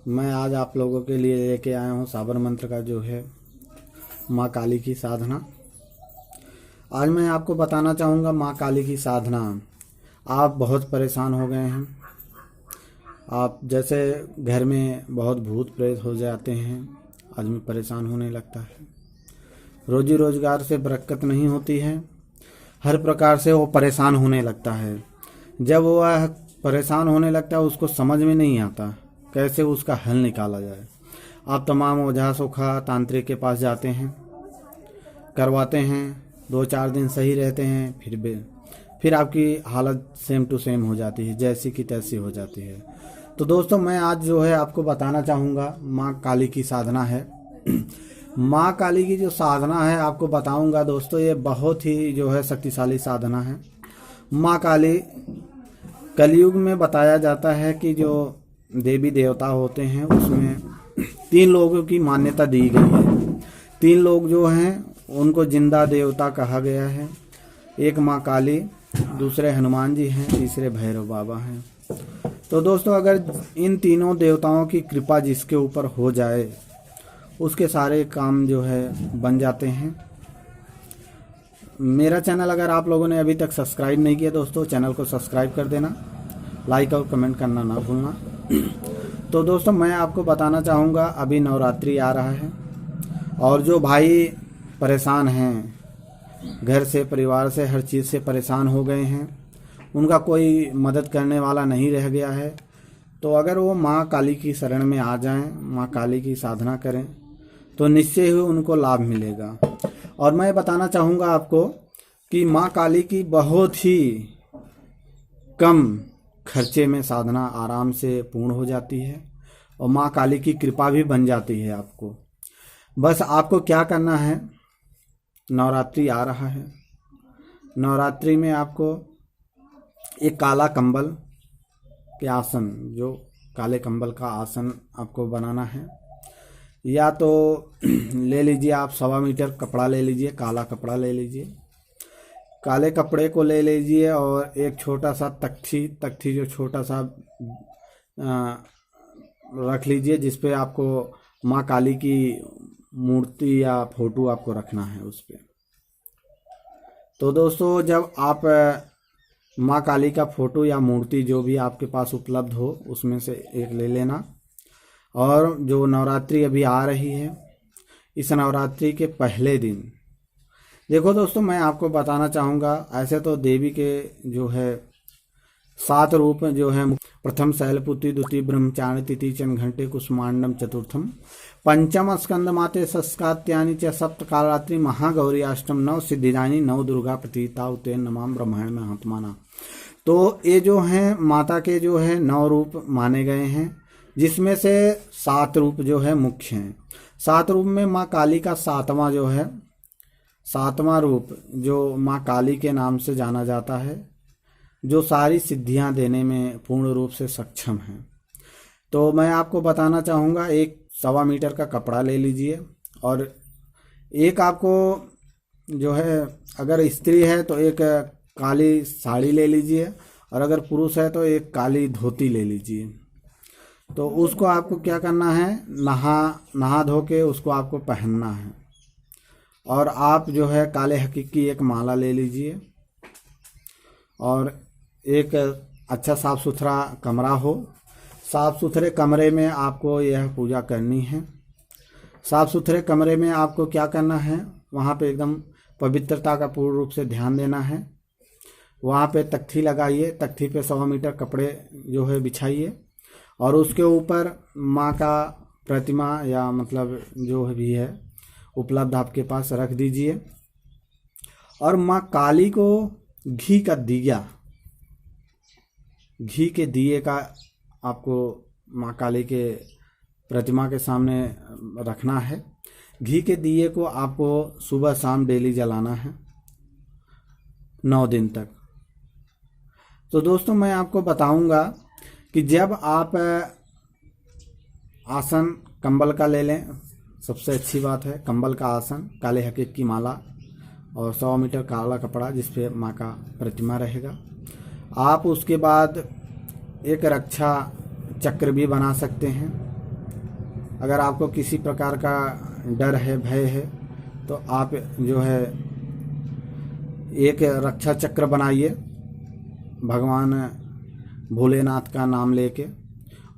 मैं आज आप लोगों के लिए लेके आया हूँ साबर मंत्र का जो है माँ काली की साधना। आज मैं आपको बताना चाहूँगा माँ काली की साधना। आप बहुत परेशान हो गए हैं। आप जैसे घर में बहुत भूत प्रेत हो जाते हैं, आदमी परेशान होने लगता है। रोजी रोजगार से बरकत नहीं होती है, हर प्रकार से वो परेशान होने लगता है। जब वह परेशान होने लगता है उसको समझ में नहीं आता कैसे उसका हल निकाला जाए। आप तमाम ओझा सोखा तांत्रिक के पास जाते हैं, करवाते हैं, 2-4 दिन सही रहते हैं, फिर आपकी हालत सेम टू सेम हो जाती है, जैसी की तैसी हो जाती है। तो दोस्तों मैं आज जो है आपको बताना चाहूँगा माँ काली की साधना है। माँ काली की जो साधना है आपको बताऊँगा दोस्तों, ये बहुत ही जो है शक्तिशाली साधना है। माँ काली कलयुग में बताया जाता है कि जो देवी देवता होते हैं उसमें 3 लोगों की मान्यता दी गई है। 3 लोग जो हैं उनको जिंदा देवता कहा गया है। एक माँ काली, दूसरे हनुमान जी हैं, तीसरे भैरव बाबा हैं। तो दोस्तों अगर इन तीनों देवताओं की कृपा जिसके ऊपर हो जाए उसके सारे काम जो है बन जाते हैं। मेरा चैनल अगर आप लोगों ने अभी तक सब्सक्राइब नहीं किया दोस्तों, चैनल को सब्सक्राइब कर देना, लाइक और कमेंट करना ना भूलना। तो दोस्तों मैं आपको बताना चाहूँगा, अभी नवरात्रि आ रहा है और जो भाई परेशान हैं, घर से परिवार से हर चीज़ से परेशान हो गए हैं, उनका कोई मदद करने वाला नहीं रह गया है, तो अगर वो माँ काली की शरण में आ जाएं, माँ काली की साधना करें तो निश्चय ही उनको लाभ मिलेगा। और मैं बताना चाहूँगा आपको कि माँ काली की बहुत ही कम खर्चे में साधना आराम से पूर्ण हो जाती है और माँ काली की कृपा भी बन जाती है आपको। बस आपको क्या करना है, नवरात्रि आ रहा है, नवरात्रि में आपको एक काला कंबल के आसन, जो काले कंबल का आसन आपको बनाना है। या तो ले लीजिए आप 1.25 मीटर कपड़ा ले लीजिए, काला कपड़ा ले लीजिए, काले कपड़े को ले लीजिए और एक छोटा सा तख्ती जो छोटा सा रख लीजिए, जिस पे आपको माँ काली की मूर्ति या फोटो आपको रखना है उस पे। तो दोस्तों जब आप माँ काली का फोटो या मूर्ति जो भी आपके पास उपलब्ध हो उसमें से एक ले लेना। और जो नवरात्रि अभी आ रही है, इस नवरात्रि के पहले दिन देखो दोस्तों मैं आपको बताना चाहूँगा, ऐसे तो देवी के जो है 7 रूप जो है, प्रथम शैलपुत्री, द्वितीय ब्रह्मचारिणी, तृतीय चंद्रघंटे, कुसुमांडम, चतुर्थम पंचम स्कंद माते संस्कात्यानि च सप्त कालरात्रि महागौरी अष्टम 9 सिद्धिदायिनी 9 दुर्गा प्रतीता उते नमाम ब्रह्मांड में आत्माना। तो ये जो हैं माता के जो है 9 रूप माने गए हैं, जिसमें से 7 रूप जो है मुख्य हैं। 7 रूप में माँ काली का 7वां जो है, 7वां रूप जो माँ काली के नाम से जाना जाता है, जो सारी सिद्धियां देने में पूर्ण रूप से सक्षम है। तो मैं आपको बताना चाहूँगा, एक 1.25 मीटर का कपड़ा ले लीजिए और एक आपको जो है, अगर स्त्री है तो एक काली साड़ी ले लीजिए और अगर पुरुष है तो एक काली धोती ले लीजिए। तो उसको आपको क्या करना है, नहा धो के उसको आपको पहनना है। और आप जो है काले हकीक की एक माला ले लीजिए और एक अच्छा साफ़ सुथरा कमरा हो, साफ़ सुथरे कमरे में आपको यह पूजा करनी है। साफ़ सुथरे कमरे में आपको क्या करना है, वहाँ पे एकदम पवित्रता का पूर्ण रूप से ध्यान देना है। वहाँ पे तख्ती लगाइए, तख्ती पे 1.25 मीटर कपड़े जो है बिछाइए और उसके ऊपर माँ का प्रतिमा या मतलब जो भी है उपलब्ध आपके पास रख दीजिए। और माँ काली को घी का दिया, घी के दिए का आपको माँ काली के प्रतिमा के सामने रखना है। घी के दिए को आपको सुबह शाम डेली जलाना है 9 दिन तक। तो दोस्तों मैं आपको बताऊंगा कि जब आप आसन कंबल का ले लें, सबसे अच्छी बात है कंबल का आसन, काले हकीक की माला और 100 मीटर काला कपड़ा जिस पे माँ का प्रतिमा रहेगा। आप उसके बाद एक रक्षा चक्र भी बना सकते हैं अगर आपको किसी प्रकार का डर है, भय है, तो आप जो है एक रक्षा चक्र बनाइए, भगवान भोलेनाथ का नाम लेके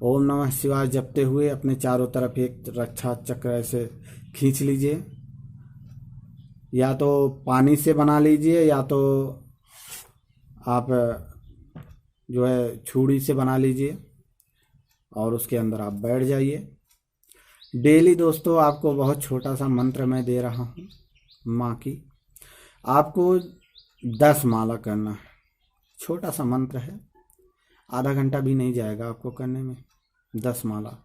ओम नमः शिवाय जपते हुए अपने चारों तरफ एक रक्षा चक्र ऐसे खींच लीजिए। या तो पानी से बना लीजिए, या तो आप जो है छुरी से बना लीजिए और उसके अंदर आप बैठ जाइए। डेली दोस्तों आपको बहुत छोटा सा मंत्र मैं दे रहा हूँ माँ की, आपको 10 माला करना है। छोटा सा मंत्र है, आधा घंटा भी नहीं जाएगा आपको करने में। 10 माला,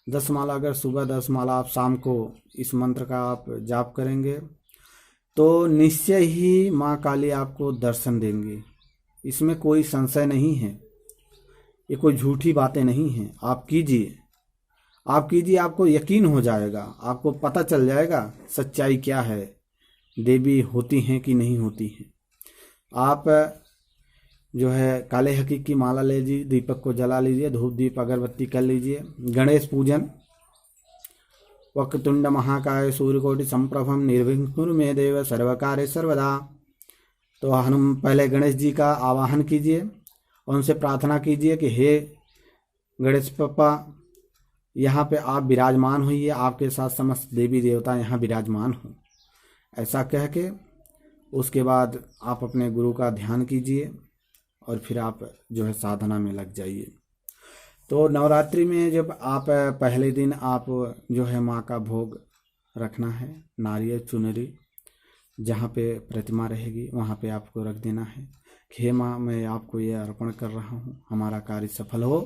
10 माला अगर सुबह 10 माला आप शाम को इस मंत्र का आप जाप करेंगे तो निश्चय ही माँ काली आपको दर्शन देंगी। इसमें कोई संशय नहीं है, ये कोई झूठी बातें नहीं हैं। आप कीजिए, आप कीजिए, आपको यकीन हो जाएगा, आपको पता चल जाएगा सच्चाई क्या है, देवी होती हैं कि नहीं होती हैं। आप जो है काले हकीक की माला ले लीजिए, दीपक को जला लीजिए, धूप दीप अगरबत्ती कर लीजिए। गणेश पूजन, वक्रतुंड महाकाय सूर्यकोटि संप्रभम निर्विघ्नं कुरु मे देव सर्वकार्य सर्वदा। तो हम पहले गणेश जी का आवाहन कीजिए और उनसे प्रार्थना कीजिए कि हे गणेश पप्पा, यहाँ पे आप विराजमान होइए, आपके साथ समस्त देवी देवता यहाँ विराजमान हों। ऐसा कह के उसके बाद आप अपने गुरु का ध्यान कीजिए और फिर आप जो है साधना में लग जाइए। तो नवरात्रि में जब आप पहले दिन आप जो है माँ का भोग रखना है, नारियल चुनरी जहाँ पे प्रतिमा रहेगी वहाँ पे आपको रख देना है कि हे माँ, मैं आपको ये अर्पण कर रहा हूँ, हमारा कार्य सफल हो।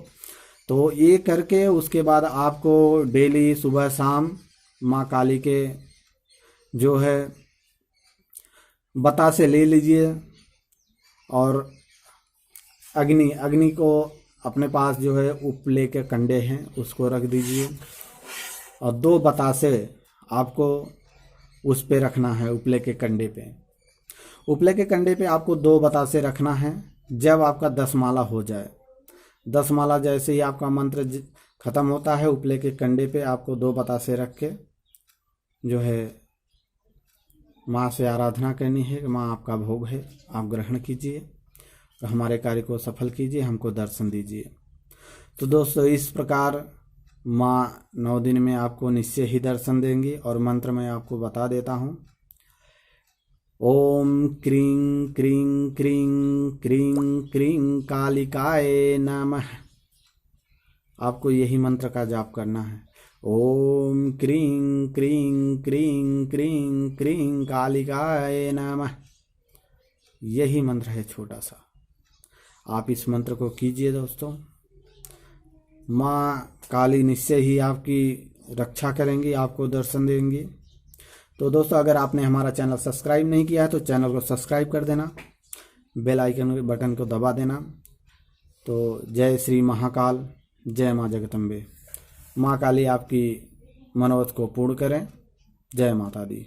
तो ये करके उसके बाद आपको डेली सुबह शाम माँ काली के जो है बतासे ले लीजिए और अग्नि को अपने पास जो है उपले के कंडे हैं उसको रख दीजिए और 2 बतासे आपको उस पे रखना है, उपले के कंडे पे। उपले के कंडे पे आपको 2 बतासे रखना है। जब आपका 10 माला हो जाए, 10 माला जैसे ही आपका मंत्र खत्म होता है, उपले के कंडे पे आपको 2 बतासे रख के जो है माँ से आराधना करनी है कि माँ आपका भोग है, आप ग्रहण कीजिए, तो हमारे कार्य को सफल कीजिए, हमको दर्शन दीजिए। तो दोस्तों इस प्रकार माँ 9 दिन में आपको निश्चय ही दर्शन देंगी। और मंत्र मैं आपको बता देता हूँ। ओम क्रीं क्रीं क्रीं क्रीं क्रीं कालिकाए नमः। आपको यही मंत्र का जाप करना है। ओम क्रीं क्रीं क्रीं क्रीं क्रीं कालिकाए नमः। यही मंत्र है छोटा सा, आप इस मंत्र को कीजिए दोस्तों। माँ काली निश्चय ही आपकी रक्षा करेंगी, आपको दर्शन देंगी। तो दोस्तों अगर आपने हमारा चैनल सब्सक्राइब नहीं किया है तो चैनल को सब्सक्राइब कर देना, बेल आइकन बटन को दबा देना। तो जय श्री महाकाल, जय माँ जगदम्बे। माँ काली आपकी मनोरथ को पूर्ण करें। जय माता दी।